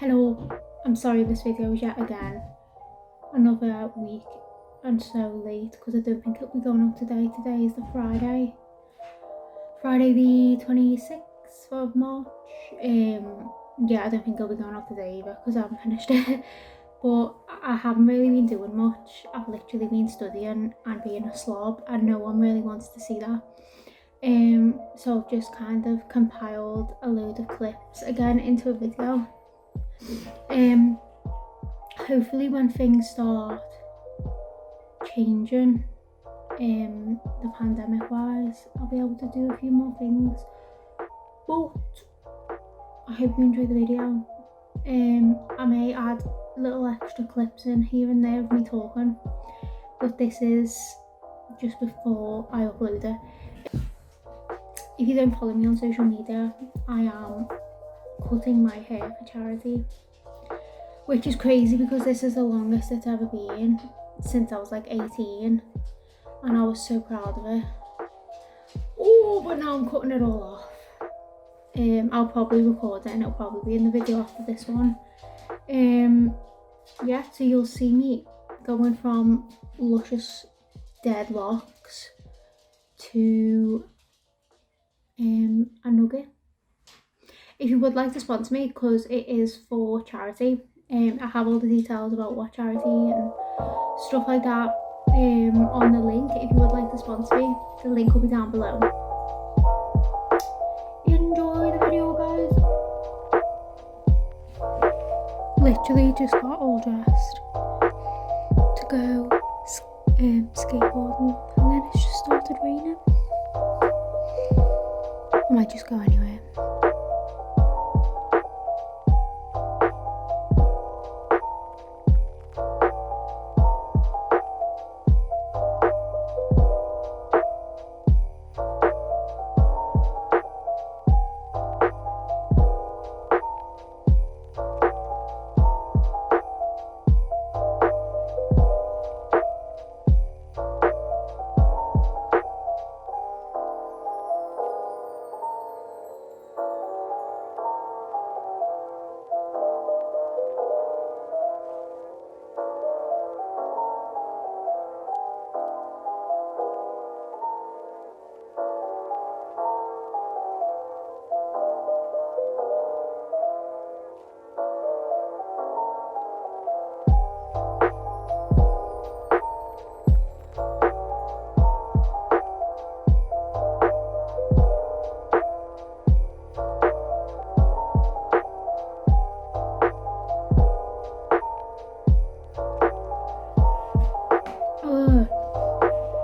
Hello, I'm sorry this video is yet again another week and so late because I don't think it'll be going up today. Today is the Friday the 26th of March. Yeah, I don't think it'll be going up today either because I haven't finished it. But I haven't really been doing much. I've literally been studying and being a slob and no one really wants to see that. So I've just kind of compiled a load of clips again into a video. Hopefully when things start changing, the pandemic wise, I'll be able to do a few more things. But I hope you enjoy the video. I may add little extra clips in here and there of me talking, but this is just before I upload it. If you don't follow me on social media, I am cutting my hair for charity, which is crazy because this is the longest it's ever been since I was like 18 and I was so proud of it. Oh, but now I'm cutting it all off. I'll probably record it and it'll probably be in the video after this one. Yeah, so you'll see me going from luscious dead locks to a nugget. If you would like to sponsor me, because it is for charity, I have all the details about what charity and stuff like that on the link. If you would like to sponsor me, the link will be down below. Enjoy the video, guys. Literally just got all dressed to go skateboarding and then it's just started raining. I might just go anyway.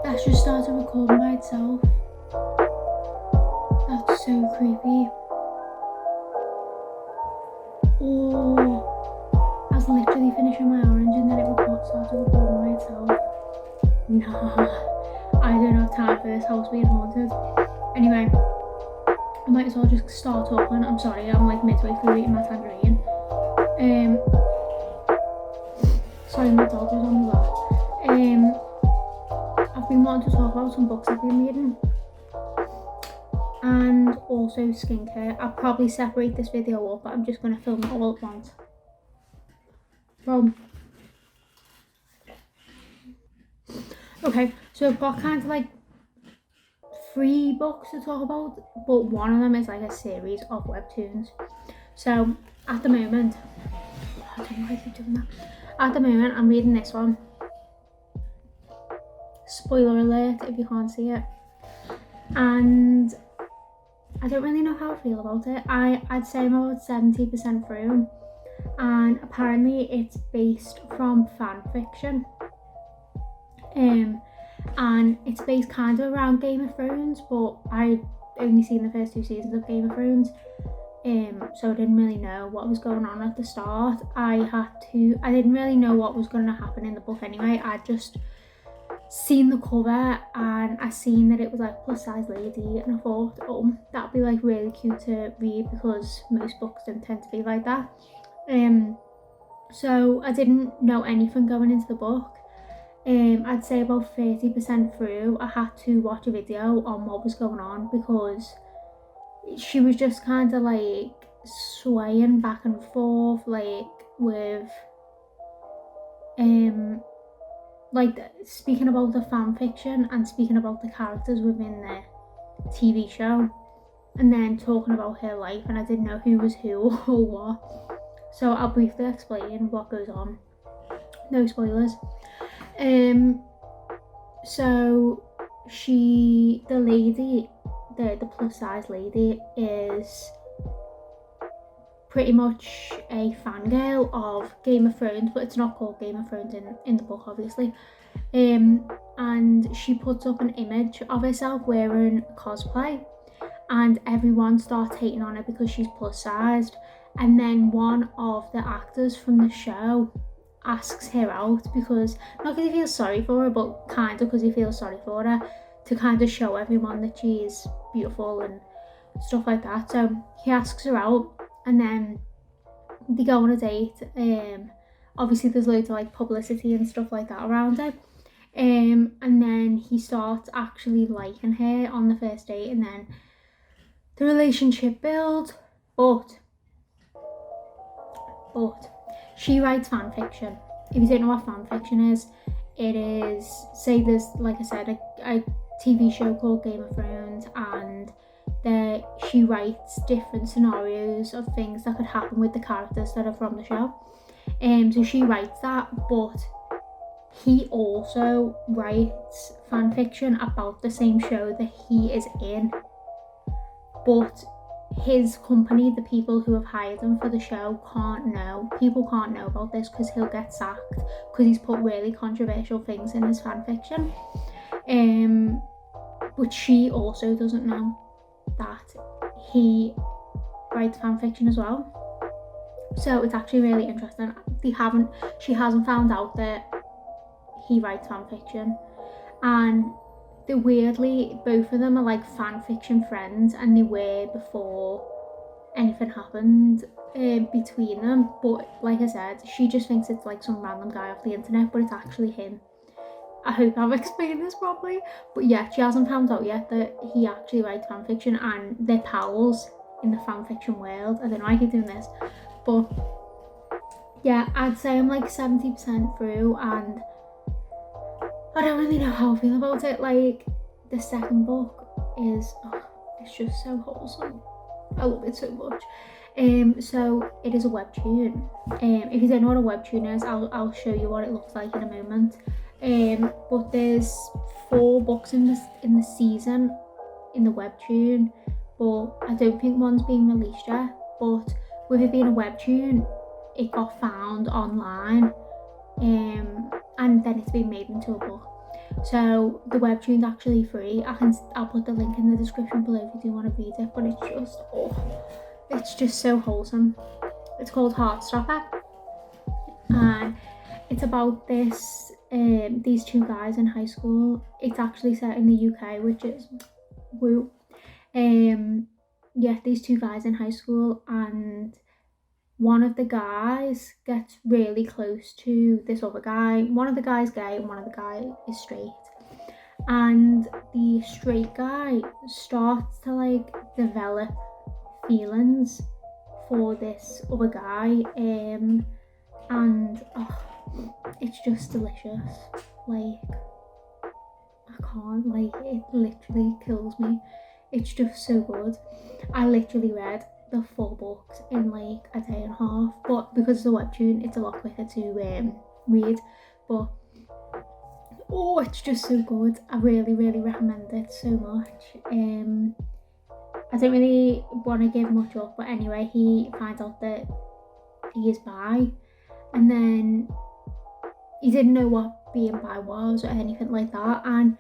That's just started recording by itself. That's so creepy. Oh, I was literally finishing my orange and then it started recording by itself. Nah, I don't have time for this house being haunted. Anyway, I might as well just start talking. I'm sorry, I'm like midway through eating my tangerine. Sorry, my dog was on the back. I've been wanting to talk about some books I've been reading and also skincare. I'll probably separate this video up, but I'm just going to film it all at once. Okay, so I've got kind of like 3 books to talk about, but one of them is like a series of webtoons. So at the moment, I don't know why I keep doing that. At the moment, I'm reading this one. Spoiler alert if you can't see it. And I don't really know how I feel about it. I'd say I'm about 70% through. And apparently it's based from fan fiction. And it's based kind of around Game of Thrones, but I'd only seen the first 2 seasons of Game of Thrones. So I didn't really know what was going on at the start. I didn't really know what was going to happen in the book anyway. I'd just seen the cover and I seen that it was like plus size lady and I thought, oh, that'd be like really cute to read because most books don't tend to be like that. So I didn't know anything going into the book. I'd say about 30% through, I had to watch a video on what was going on because she was just kind of like swaying back and forth, like with like speaking about the fan fiction and speaking about the characters within the TV show, and then talking about her life, and I didn't know who was who or what. So I'll briefly explain what goes on. No spoilers. So the lady, the plus size lady, is pretty much a fangirl of Game of Thrones, but it's not called Game of Thrones in the book, obviously. And she puts up an image of herself wearing cosplay, and everyone starts hating on her because she's plus sized. And then one of the actors from the show asks her out, because not because he feels sorry for her, but kind of because he feels sorry for her, to kind of show everyone that she's beautiful and stuff like that. So he asks her out, and then they go on a date. Obviously there's loads of like publicity and stuff like that around it. And then he starts actually liking her on the first date, and then the relationship builds. But she writes fan fiction. If you don't know what fan fiction is, it is, say there's, like I said, a TV show called Game of Thrones, and she writes different scenarios of things that could happen with the characters that are from the show. So she writes that, but he also writes fan fiction about the same show that he is in. But his company, the people who have hired him for the show, people can't know about this, because he'll get sacked because he's put really controversial things in his fan fiction. But she also doesn't know that he writes fan fiction as well. So it's actually really interesting. She hasn't found out that he writes fan fiction, and weirdly, both of them are like fan fiction friends, and they were before anything happened between them. But like I said, she just thinks it's like some random guy off the internet, but it's actually him. I hope I've explained this properly. But yeah, she hasn't found out yet that he actually writes fan fiction, and they're pals in the fan fiction world. I don't know why I keep doing this, but yeah, I'd say I'm like 70% through, and I don't really know how I feel about it. Like, the second book is, it's just so wholesome. I love it so much. So it is a webtoon. If you don't know what a webtoon is, I'll show you what it looks like in a moment. But there's 4 books in the season in the webtoon, but I don't think one's been released yet. But with it being a webtoon, it got found online, and then it's been made into a book. So the webtoon's actually free. I'll put the link in the description below if you do want to read it. But it's just so wholesome. It's called Heartstopper, and it's about these 2 guys in high school. It's actually set in the UK, which is woo. These 2 guys in high school, and one of the guys gets really close to this other guy. One of the guys gay and one of the guy is straight. And the straight guy starts to like develop feelings for this other guy. And it's just delicious. Like, I can't, like, it literally kills me. It's just so good. I literally read the 4 books in like a day and a half, but because it's a webtoon, it's a lot quicker to read. But it's just so good. I really, really recommend it so much. I don't really want to give much up, but anyway, he finds out that he is bi, and then he didn't know what being bi was or anything like that, and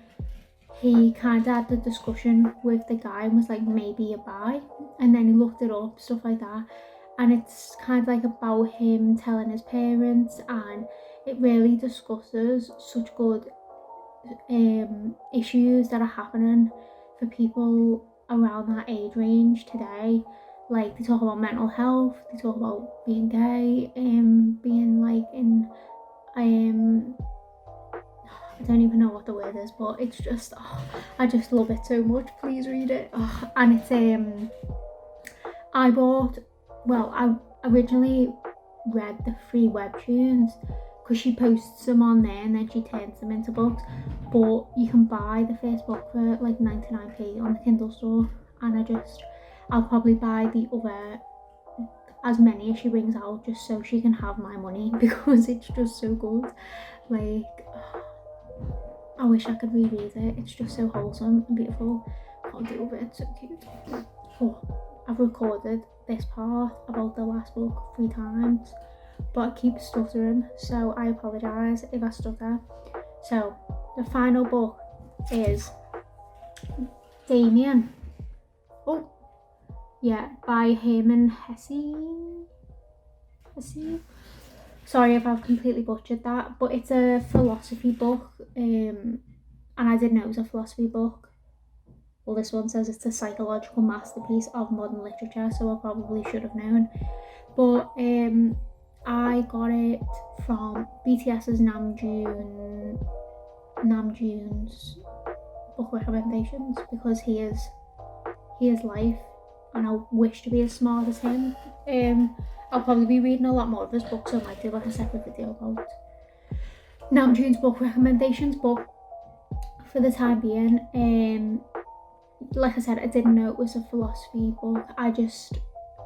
he kind of had the discussion with the guy and was like, maybe you're bi, and then he looked it up, stuff like that, and it's kind of like about him telling his parents, and it really discusses such good issues that are happening for people around that age range today. Like, they talk about mental health, they talk about being gay, being like in I don't even know what the word is, but it's just, I just love it so much. Please read it. And it's I bought well, I originally read the free webtoons because she posts them on there and then she turns them into books, but you can buy the first book for like 99p on the Kindle store, and I'll probably buy the other, as many as she brings out, just so she can have my money because it's just so good. Like, I wish I could reread it. It's just so wholesome and beautiful. Can't deal with it, it's so cute. Oh, I've recorded this part about the last book 3 times, but I keep stuttering, so I apologise if I stutter. So the final book is Damien. Oh yeah, by Herman Hesse. Sorry if I've completely butchered that, but it's a philosophy book, and I didn't know it was a philosophy book. Well, this one says it's a psychological masterpiece of modern literature, so I probably should have known. But I got it from BTS's Namjoon's book recommendations, because he is life, and I wish to be as smart as him. I'll probably be reading a lot more of his books, so I might do like a separate video about Namjoon's book recommendations, but for the time being, like I said, I didn't know it was a philosophy book. I just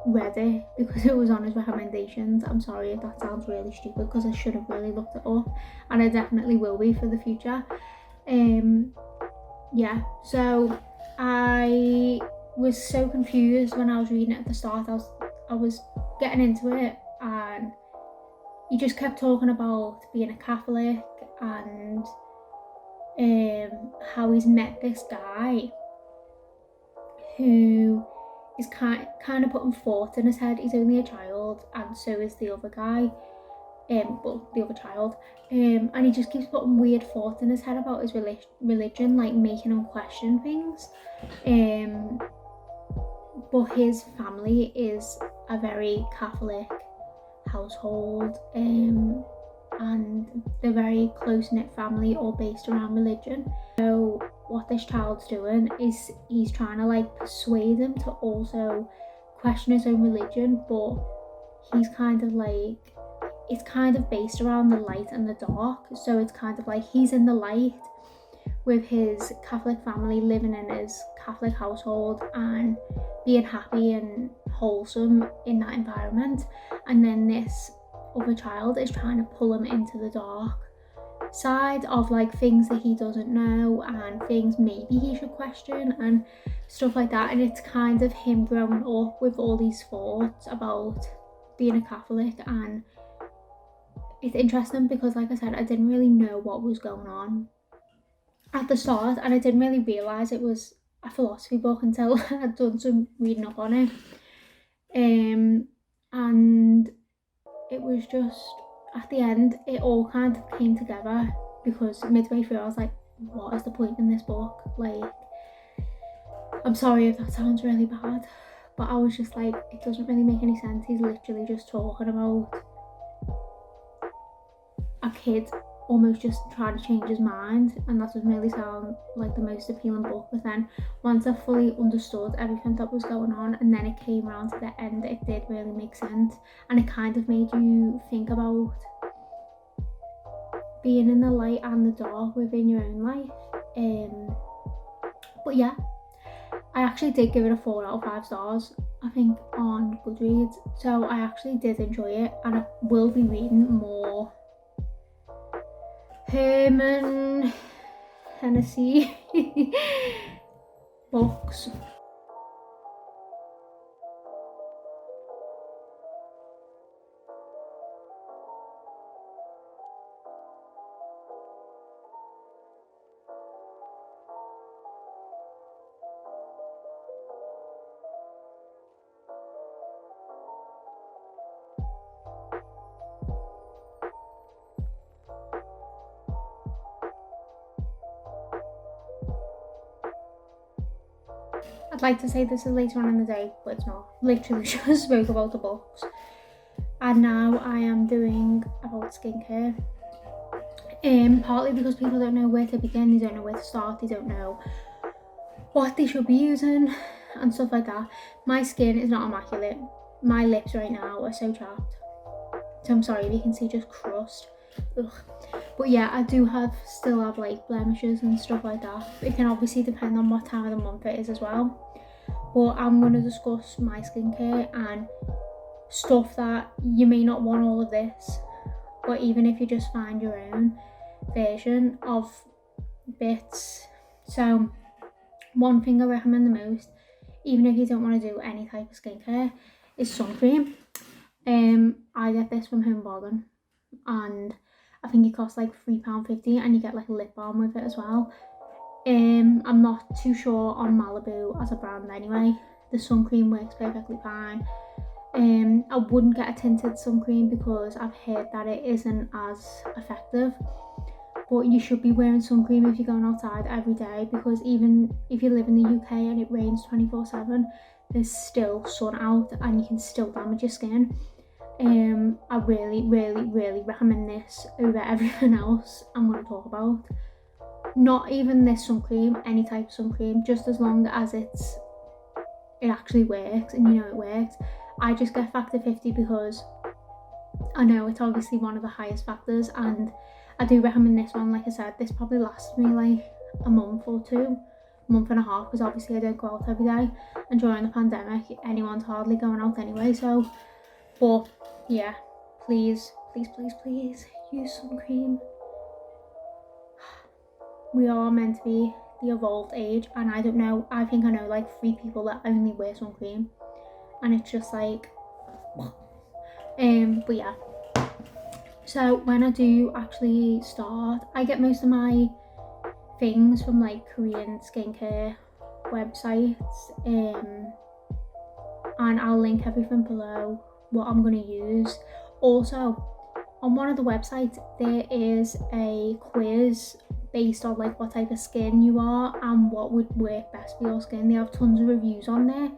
read it because it was on his recommendations. I'm sorry if that sounds really stupid, because I should have really looked it up, and I definitely will be for the future. Yeah, so I was so confused when I was reading it at the start. I was getting into it, and he just kept talking about being a Catholic and how he's met this guy who is kind of putting thought in his head. He's only a child, and so is the other guy, well, the other child, and he just keeps putting weird thoughts in his head about his religion, like making him question things. But his family is a very Catholic household, and they're very close-knit family, all based around religion. So what this child's doing is he's trying to like persuade him to also question his own religion, but he's kind of like, it's kind of based around the light and the dark. So it's kind of like he's in the light with his Catholic family, living in his Catholic household and being happy and wholesome in that environment, and then this other child is trying to pull him into the dark side of like things that he doesn't know and things maybe he should question and stuff like that. And it's kind of him growing up with all these thoughts about being a Catholic, and it's interesting because, like I said, I didn't really know what was going on at the start, and I didn't really realise it was a philosophy book until I'd done some reading up on it. And it was just, at the end, it all kind of came together, because midway through I was like, what is the point in this book? Like, I'm sorry if that sounds really bad, but I was just like, it doesn't really make any sense. He's literally just talking about a kid almost just trying to change his mind, and that doesn't really sound like the most appealing book. But then once I fully understood everything that was going on, and then it came around to the end, it did really make sense, and it kind of made you think about being in the light and the dark within your own life. But yeah, I actually did give it a 4 out of 5 stars, I think, on Goodreads, so I actually did enjoy it, and I will be reading more Herman Hesse books. I'd like to say this is later on in the day, but it's not. Literally just spoke about the books. And now I am doing about skincare. Partly because people don't know where to begin, they don't know where to start, they don't know what they should be using and stuff like that. My skin is not immaculate. my lips right now are so chapped. So I'm sorry if you can see just crust. Ugh. But yeah, I do still have like blemishes and stuff like that. It can obviously depend on what time of the month it is as well. But I'm going to discuss my skincare and stuff that you may not want all of this. But even if you just find your own version of bits. So one thing I recommend the most, even if you don't want to do any type of skincare, is sun cream. I get this from Home Bargain, and I think it costs like £3.50, and you get like a lip balm with it as well. I'm not too sure on Malibu as a brand anyway. The sun cream works perfectly fine. I wouldn't get a tinted sun cream because I've heard that it isn't as effective. But you should be wearing sun cream if you're going outside every day, because even if you live in the UK and it rains 24/7, there's still sun out and you can still damage your skin. I really recommend this over everything else I'm going to talk about. Not even this sun cream, any type of sun cream, just as long as it actually works and you know it works. I just get factor 50 because I know it's obviously one of the highest factors, and I do recommend this one. Like I said, this probably lasted me like a month or two, a month and a half, because obviously I don't go out every day, and during the pandemic anyone's hardly going out anyway. So, but yeah, please use sun cream. We are meant to be the evolved age, and I don't know, I think I know like 3 people that only wear sun cream, and it's just like but yeah. So when I do actually start, I get most of my things from like Korean skincare websites, and I'll link everything below what I'm going to use. Also, on one of the websites there is a quiz based on like what type of skin you are and what would work best for your skin. They have tons of reviews on there.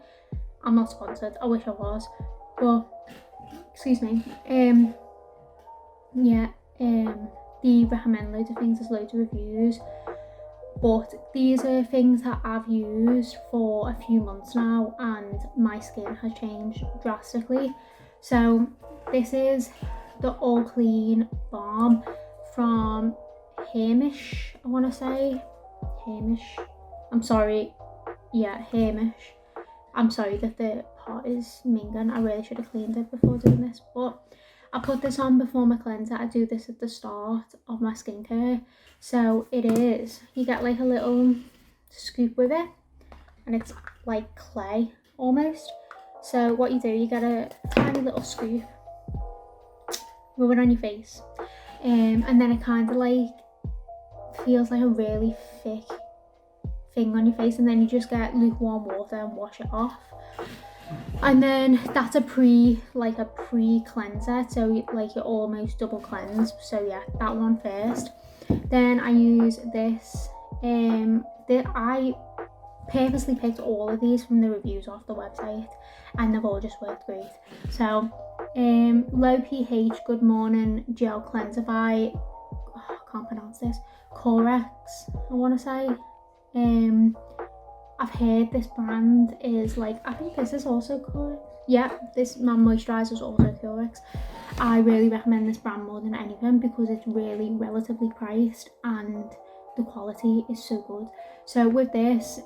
I'm not sponsored, I wish I was, but excuse me. Yeah, they recommend loads of things, there's loads of reviews, but these are things that I've used for a few months now and my skin has changed drastically. So this is the All Clean Balm from Hamish, I want to say. Hamish. I'm sorry. Yeah, Hamish. I'm sorry that the pot is minging. I really should have cleaned it before doing this, but I put this on before my cleanser. I do this at the start of my skincare. So it is, you get like a little scoop with it, and it's like clay almost. So what you do, you get a tiny little scoop, rub it on your face, and then it kind of like feels like a really thick thing on your face, and then you just get lukewarm water and wash it off. And then that's a pre cleanser, so like you're almost double cleansed. So yeah, that one first. Then I use this. I purposely picked all of these from the reviews off the website, and they've all just worked great. So low pH Good Morning Gel Cleanser by I can't pronounce this, Corex, I want to say. I've heard this brand is like, I think this is also Corex. Yeah, this my moisturizer is also Corex. I really recommend this brand more than anything because it's really relatively priced and the quality is so good. So with this,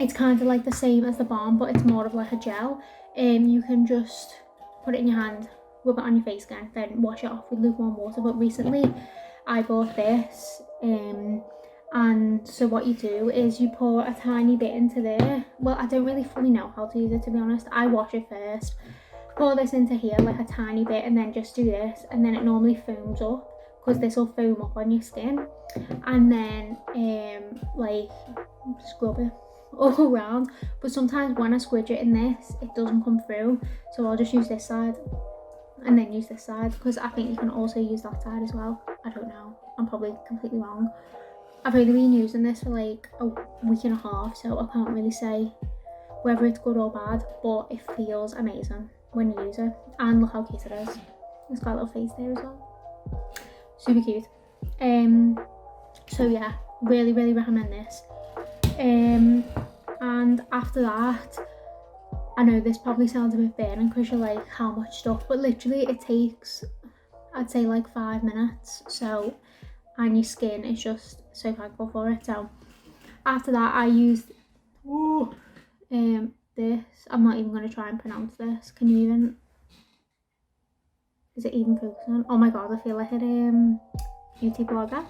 it's kind of like the same as the balm, but it's more of like a gel. You can just put it in your hand, rub it on your face again, then wash it off with lukewarm water. But recently I bought this, and so what you do is you pour a tiny bit into there. Well, I don't really fully know how to use it, to be honest. I wash it first, pour this into here like a tiny bit, and then just do this, and then it normally foams up because this will foam up on your skin. And then like scrub it all around. But sometimes when I squidge it in this, it doesn't come through, so I'll just use this side and then use this side, because I think you can also use that side as well. I don't know, I'm probably completely wrong. I've only been using this for like a week and a half, so I can't really say whether it's good or bad, but it feels amazing when you use it. And look how cute it is. It's got a little face there as well. Super cute. So yeah, really recommend this. And after that, I know this probably sounds a bit burning because you're like, how much stuff, but literally it takes, I'd say like 5 minutes. So, and your skin is just so thankful for it. So after that I used this. I'm not even going to try and pronounce this. Can you even, is it even focusing? Oh my god, I feel like a beauty blogger.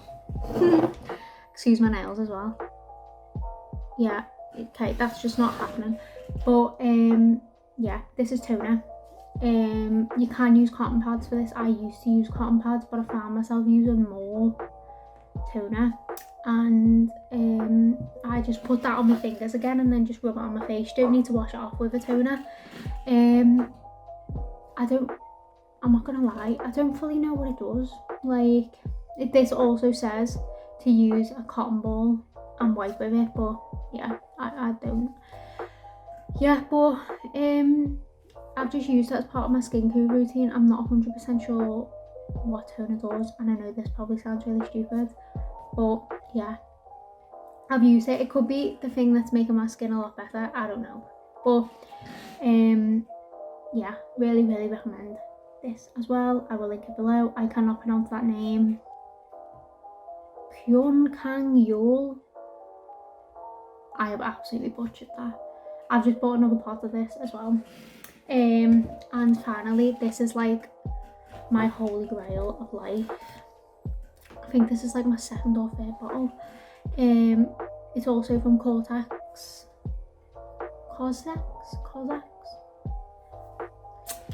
Excuse my nails as well. Yeah, okay, that's just not happening. But yeah, this is toner. You can use cotton pads for this. I used to use cotton pads, but I found myself using more toner, and I just put that on my fingers again and then just rub it on my face. You don't need to wash it off with a toner. I'm not gonna lie, I don't fully know what it does. Like, this also says to use a cotton ball and wipe with it, but yeah, I don't. Yeah, but I've just used it as part of my skincare routine. I'm not 100% sure what toner does, and I know this probably sounds really stupid, but yeah, I've used it. It could be the thing that's making my skin a lot better, I don't know. But yeah, really recommend this as well. I will link it below. I cannot pronounce that name. Pyeongkang Yul. I have absolutely butchered that. I've just bought another pot of this as well. And finally, this is like my holy grail of life. I think this is like my second or third bottle. It's also from Cortex.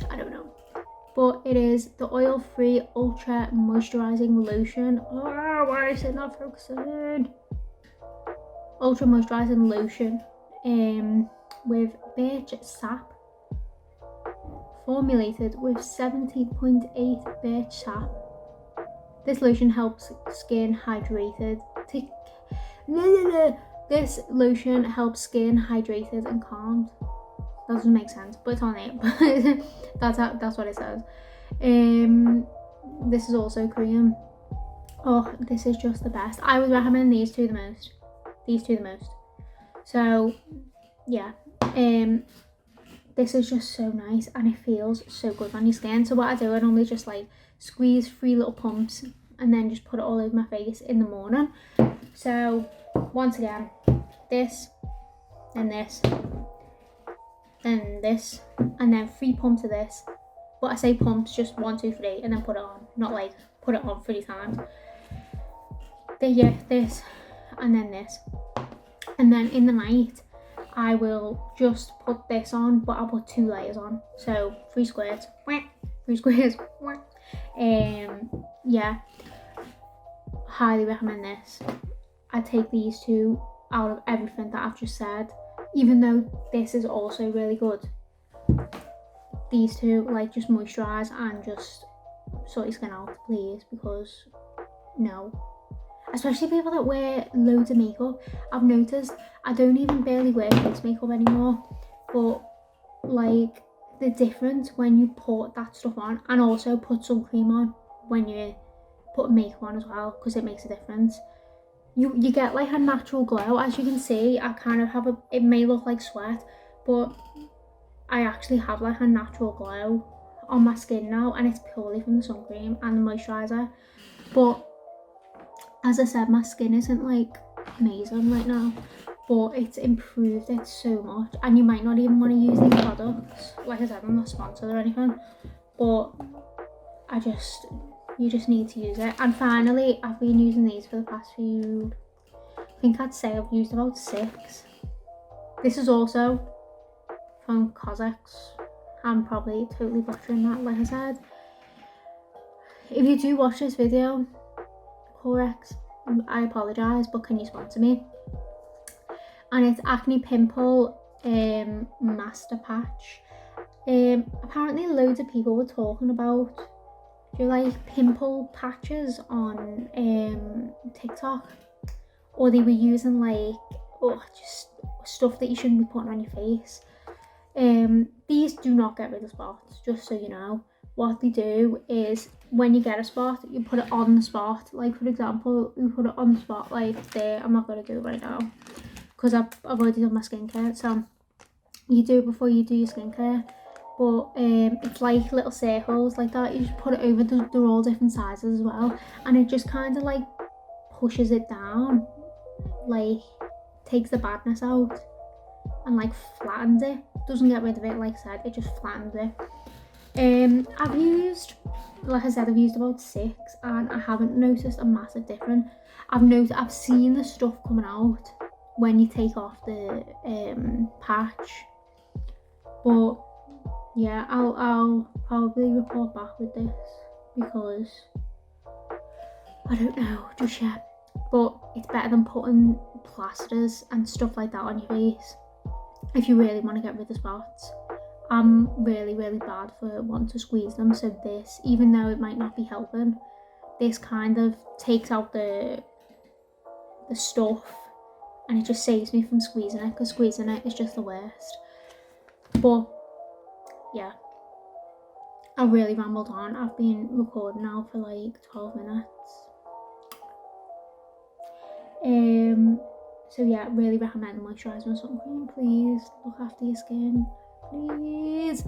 I don't know. But it is the oil-free ultra moisturizing lotion. Oh, why is it not focusing? Ultra moisturizing lotion with birch sap, formulated with 70.8 birch sap. This lotion helps skin hydrated. This lotion helps skin hydrated and calmed. That doesn't make sense, but it's on it. that's what it says. This is also Korean. Oh, this is just the best. I would recommend these two the most. So yeah, this is just so nice and it feels so good on your skin. So what I do, I normally just like squeeze 3 little pumps and then just put it all over my face in the morning. So once again, this, then this, then this, and then 3 pumps of this. But I say pumps, just 1, 2, 3, and then put it on, not like put it on 3 times. Yeah, this, and then this. And then in the night, I will just put this on, but I'll put 2 layers on. So 3 squares, 3 squares. Yeah, highly recommend this. I take these 2 out of everything that I've just said, even though this is also really good. These 2, like, just moisturize and just sort your skin out, please, because no. Especially people that wear loads of makeup. I've noticed I don't even barely wear face makeup anymore, but like the difference when you put that stuff on, and also put sun cream on when you put makeup on as well, because it makes a difference. You get like a natural glow. As you can see, I kind of have it may look like sweat, but I actually have like a natural glow on my skin now, and it's purely from the sun cream and the moisturizer. But as I said, my skin isn't like amazing right now, but it's improved it so much. And you might not even want to use these products. Like I said, I'm not sponsored or anything, but you just need to use it. And finally, I've been using these for the past few, I think I'd say I've used about 6. This is also from Cossacks. I'm probably totally butchering that, like I said. If you do watch this video, Corex, I apologise, but can you sponsor me? And it's Acne Pimple Master Patch. Apparently loads of people were talking about, do you like pimple patches on TikTok, or they were using like just stuff that you shouldn't be putting on your face. These do not get rid of spots, just so you know. What they do is, when you get a spot, you put it on the spot. Like, for example, you put it on the spot like there. I'm not going to do it right now because I've already done my skincare. So you do it before you do your skincare, but it's like little circles like that. You just put it over, they're all different sizes as well, and it just kind of like pushes it down, like takes the badness out and like flattens it. Doesn't get rid of it, like I said, it just flattens it. I've used, like I said, I've used about 6 and I haven't noticed a massive difference. I've seen the stuff coming out when you take off the patch, but yeah, I'll probably report back with this because I don't know just yet, but it's better than putting plasters and stuff like that on your face if you really want to get rid of spots. I'm really bad for wanting to squeeze them, so this, even though it might not be helping, this kind of takes out the stuff and it just saves me from squeezing it, because squeezing it is just the worst. But yeah, I really rambled on. I've been recording now for like 12 minutes. So yeah, really recommend moisturiser and sun cream. Please look after your skin, please.